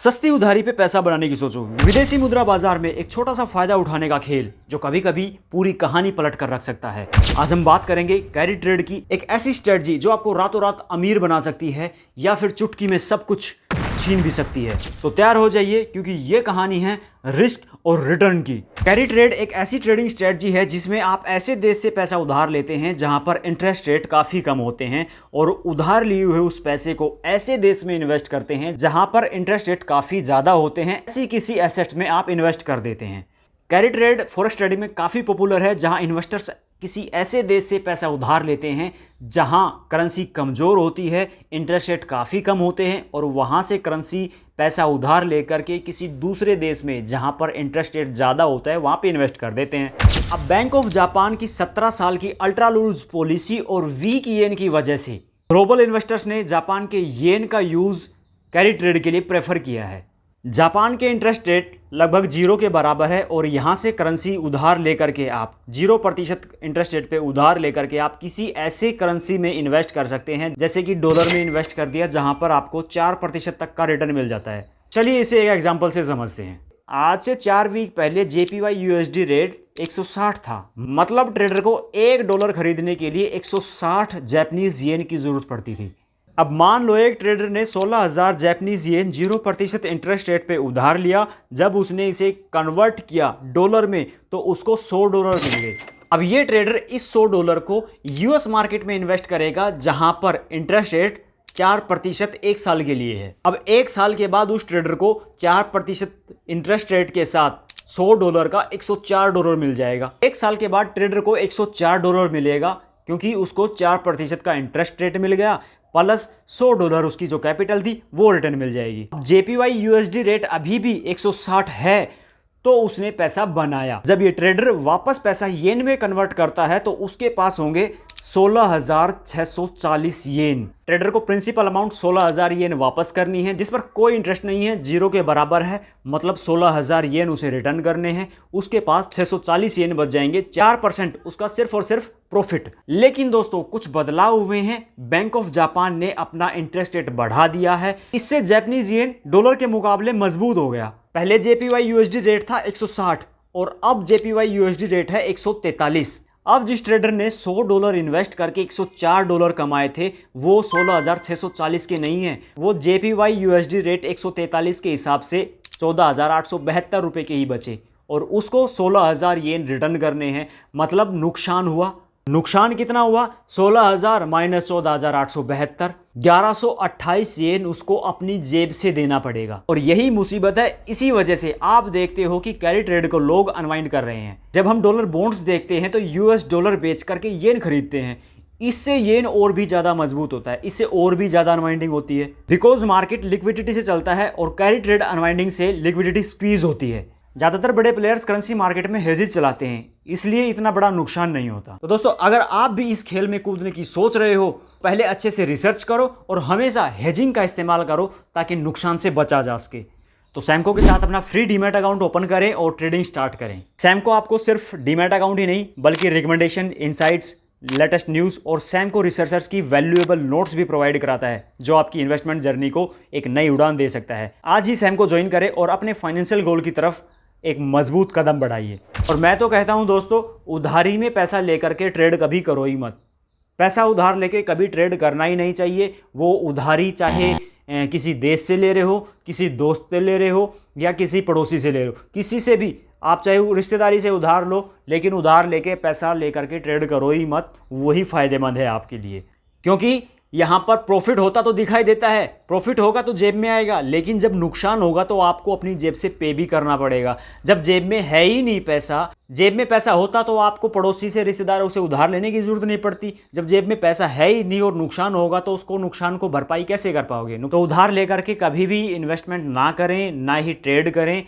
सस्ती उधारी पे पैसा बनाने की सोचो। विदेशी मुद्रा बाजार में एक छोटा सा फायदा उठाने का खेल जो कभी कभी पूरी कहानी पलट कर रख सकता है। आज हम बात करेंगे कैरी ट्रेड की, एक ऐसी स्ट्रेटजी जो आपको रातों रात अमीर बना सकती है या फिर चुटकी में सब कुछ छीन भी सकती है। तो तैयार हो जाइए क्योंकि ये कहानी है रिस्क और रिटर्न की। कैरी ट्रेड एक ऐसी ट्रेडिंग स्ट्रेटजी है जिसमें आप ऐसे देश से पैसा उधार लेते हैं जहां पर इंटरेस्ट रेट काफी कम होते हैं और उधार लिए हुए उस पैसे को ऐसे देश में इन्वेस्ट करते हैं जहां पर इंटरेस्ट रेट काफी ज्यादा होते हैं। ऐसी किसी एसेट्स में आप इन्वेस्ट कर देते हैं। कैरी ट्रेड फॉरेक्स ट्रेडिंग में काफी पॉपुलर है जहां इन्वेस्टर्स किसी ऐसे देश से पैसा उधार लेते हैं जहां करेंसी कमज़ोर होती है, इंटरेस्ट रेट काफ़ी कम होते हैं और वहां से करेंसी पैसा उधार लेकर के किसी दूसरे देश में जहां पर इंटरेस्ट रेट ज़्यादा होता है वहां पे इन्वेस्ट कर देते हैं। अब बैंक ऑफ जापान की 17 साल की अल्ट्रा लूज पॉलिसी और वीक येन की वजह से ग्लोबल इन्वेस्टर्स ने जापान के येन का यूज़ कैरी ट्रेड के लिए प्रेफर किया है। जापान के इंटरेस्ट रेट लगभग 0 के बराबर है और यहाँ से करेंसी उधार लेकर के आप 0% इंटरेस्ट रेट पे उधार लेकर के आप किसी ऐसे करेंसी में इन्वेस्ट कर सकते हैं जैसे कि डॉलर में इन्वेस्ट कर दिया जहाँ पर आपको 4% तक का रिटर्न मिल जाता है। चलिए इसे एक एग्जांपल से समझते हैं। आज से 4 वीक पहले JPY USD रेट 160 था, मतलब ट्रेडर को $1 खरीदने के लिए 160 जापानीज येन की जरूरत पड़ती थी। अब मान लो एक ट्रेडर ने 16,000 जापानीज येन 0% इंटरेस्ट रेट पे उधार लिया। जब उसने इसे कन्वर्ट किया डॉलर में तो उसको $100 मिल गए। अब ये ट्रेडर इस $100 को US मार्केट में इन्वेस्ट करेगा जहां पर इंटरेस्ट रेट 4% एक साल के लिए है। अब एक साल के बाद उस ट्रेडर को 4% इंटरेस्ट रेट के साथ $100 का $104 मिल जाएगा। एक साल के बाद ट्रेडर को $104 मिलेगा क्योंकि उसको 4% का इंटरेस्ट रेट मिल गया प्लस $100 उसकी जो कैपिटल थी वो रिटर्न मिल जाएगी। JPY USD रेट अभी भी 160 है तो उसने पैसा बनाया। जब ये ट्रेडर वापस पैसा येन में कन्वर्ट करता है तो उसके पास होंगे 16,640 येन। ट्रेडर को प्रिंसिपल अमाउंट 16,000 येन वापस करनी है जिस पर कोई इंटरेस्ट नहीं है, 0 के बराबर है, मतलब 16,000 येन उसे रिटर्न करने हैं। उसके पास 640 येन बच जाएंगे, 4% उसका सिर्फ और सिर्फ प्रॉफिट। लेकिन दोस्तों कुछ बदलाव हुए हैं। बैंक ऑफ जापान ने अपना इंटरेस्ट रेट बढ़ा दिया है। इससे जापानीज येन डॉलर के मुकाबले मजबूत हो गया। पहले JPY USD रेट था 160 और अब JPY USD रेट है 143। अब जिस ट्रेडर ने $100 इन्वेस्ट करके $104 कमाए थे वो 16,640 के नहीं है, वो JPY USD रेट 143 के हिसाब से 14,872 रुपये के ही बचे और उसको 16,000 येन रिटर्न करने हैं। मतलब नुकसान हुआ। नुकसान कितना हुआ? 16,000 माइनस 14,872, 1,128 येन उसको अपनी जेब से देना पड़ेगा। और यही मुसीबत है। इसी वजह से आप देखते हो कि कैरी ट्रेड को लोग अनवाइंड कर रहे हैं। जब हम डॉलर बॉन्ड्स देखते हैं तो US डॉलर बेच करके येन खरीदते हैं। इससे येन और भी ज्यादा मजबूत होता है, इससे और भी ज्यादा अनवाइंडिंग होती है। बिकॉज मार्केट लिक्विडिटी से चलता है और कैरी ट्रेड अनवाइंडिंग से लिक्विडिटी स्क्वीज होती है। ज्यादातर बड़े प्लेयर्स करेंसी मार्केट में हेजेज चलाते हैं, इसलिए इतना बड़ा नुकसान नहीं होता। तो दोस्तों अगर आप भी इस खेल में कूदने की सोच रहे हो, पहले अच्छे से रिसर्च करो और हमेशा हेजिंग का इस्तेमाल करो ताकि नुकसान से बचा जा सके। तो सैमको के साथ अपना फ्री डीमैट अकाउंट ओपन करें और ट्रेडिंग स्टार्ट करें। सैमको आपको सिर्फ डीमैट अकाउंट ही नहीं बल्कि रिकमेंडेशन, इनसाइट्स, लेटेस्ट न्यूज़ और सैमको रिसर्चर्स की वैल्यूएबल नोट्स भी प्रोवाइड कराता है जो आपकी इन्वेस्टमेंट जर्नी को एक नई उड़ान दे सकता है। आज ही सैमको ज्वाइन करें और अपने फाइनेंशियल गोल की तरफ एक मजबूत कदम बढ़ाइए। और मैं तो कहता हूं दोस्तों, उधारी में पैसा लेकर के ट्रेड कभी करो ही मत। पैसा उधार लेके कभी ट्रेड करना ही नहीं चाहिए। वो उधारी चाहे किसी देश से ले रहे हो, किसी दोस्त से ले रहे हो या किसी पड़ोसी से ले रहे हो, किसी से भी आप चाहे रिश्तेदारी से उधार लो, लेकिन उधार लेके पैसा लेकर के ट्रेड करो ही मत। वही फायदेमंद है आपके लिए, क्योंकि यहाँ पर प्रॉफिट होता तो दिखाई देता है, प्रॉफिट होगा तो जेब में आएगा, लेकिन जब नुकसान होगा तो आपको अपनी जेब से पे भी करना पड़ेगा। जब जेब में है ही नहीं पैसा, जेब में पैसा होता तो आपको पड़ोसी से, रिश्तेदारों से उधार लेने की जरूरत नहीं पड़ती। जब जेब में पैसा है ही नहीं और नुकसान होगा तो उसको नुकसान को भरपाई कैसे कर पाओगे? तो उधार लेकर के कभी भी इन्वेस्टमेंट ना करें, ना ही ट्रेड करें।